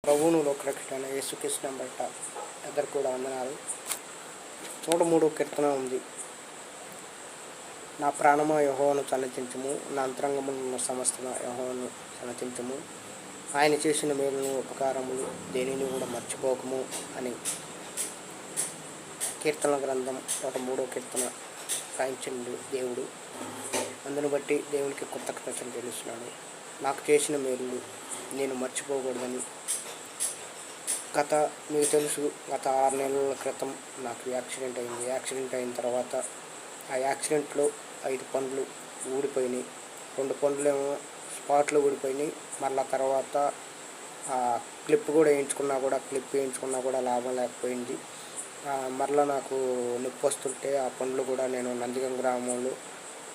ప్రభువును లోకరక్షణ యేసుకృష్ణ బట్ట ఇద్దరు కూడా వందనాలు. 103 కీర్తన ఉంది. నా ప్రాణమా యెహోవాను సన్నతించుము, నా అంతరంగమున్న సమస్తమా యెహోవాను సన్నతించుము. ఆయన చేసిన మేలును ఉపకారములు దేనిని కూడా మర్చిపోకము అని కీర్తన గ్రంథం 103 కీర్తన రాయించిండు దేవుడు. అందును బట్టి దేవునికి కృతజ్ఞతలు తెలుస్తున్నాడు. నాకు చేసిన మేలు నేను మర్చిపోకూడదని. మీకు తెలుసు, గత 6 నెలల క్రితం నాకు యాక్సిడెంట్ అయింది. యాక్సిడెంట్ అయిన తర్వాత ఆ యాక్సిడెంట్లో 5 పండ్లు ఊడిపోయినాయి. 2 పండ్లేమో స్పాట్లో ఊడిపోయినాయి. మళ్ళీ తర్వాత క్లిప్ వేయించుకున్నా కూడా లాభం లేకపోయింది. మరలా నాకు నొప్పి వస్తుంటే ఆ పండ్లు కూడా నేను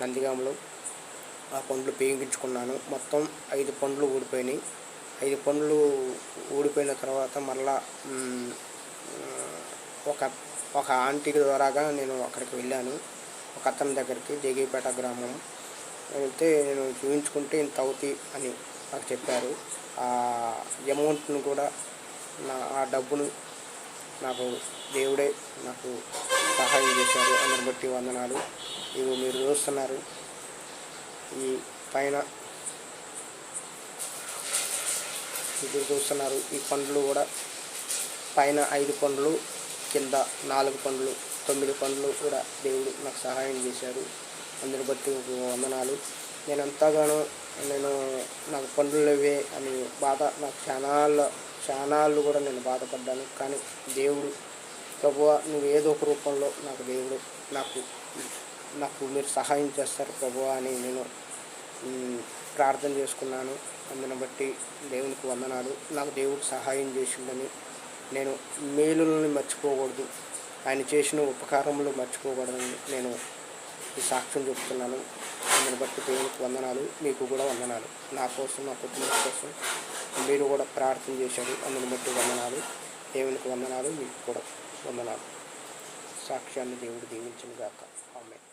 నందిగాంలో ఆ పండ్లు పేయించుకున్నాను. మొత్తం 5 పండ్లు ఊడిపోయినాయి. 5 పండ్లు ఊడిపోయిన తర్వాత మళ్ళా ఒక ఆంటీ ద్వారాగా నేను అక్కడికి వెళ్ళాను. ఒక అతని దగ్గరికి, జగిపేట గ్రామం వెళ్తే నేను చూపించుకుంటే ఇంత అవుతాయి అని నాకు చెప్పారు. ఆ అమౌంట్ను కూడా ఆ డబ్బును నాకు దేవుడే నాకు సహాయం చేశారు. అందరిని బట్టి వందనాలు. ఇవి మీరు చూస్తున్నారు. ఈ పైన ఇప్పుడు చూస్తున్నారు. ఈ పండ్లు కూడా పైన 5 పండ్లు, కింద 4 పండ్లు, 9 పండ్లు కూడా దేవుడు నాకు సహాయం చేశారు. అందరిని బట్టి వందనాలు. నేను ఎంతగానో నాకు పండ్లు లేవే అని బాధ, నాకు చానాళ్ళు కూడా నేను బాధపడ్డాను. కానీ దేవుడు, ప్రభువా నువ్వు ఏదో ఒక రూపంలో దేవుడు నాకు మీరు సహాయం చేస్తారు ప్రభువా అని నేను ప్రార్థన చేసుకున్నాను. అందుని బట్టి దేవునికి వందనాలు. నాకు దేవుడు సహాయం చేసిందని నేను మేలులను మర్చిపోకూడదు, ఆయన చేసిన ఉపకారములు మర్చిపోకూడదని నేను ఈ సాక్ష్యం చెప్తున్నాను. అందుని బట్టి దేవునికి వందనాలు. మీకు కూడా వందనాలు. నా కోసం, నా కుటుంబం కోసం మీరు కూడా ప్రార్థన చేశారు. అందుని బట్టి వందనాలు. దేవునికి వందనాలు. మీకు కూడా వందనాలు. సాక్ష్యాన్ని దేవుడు దీవించును గాక. ఆమేన్.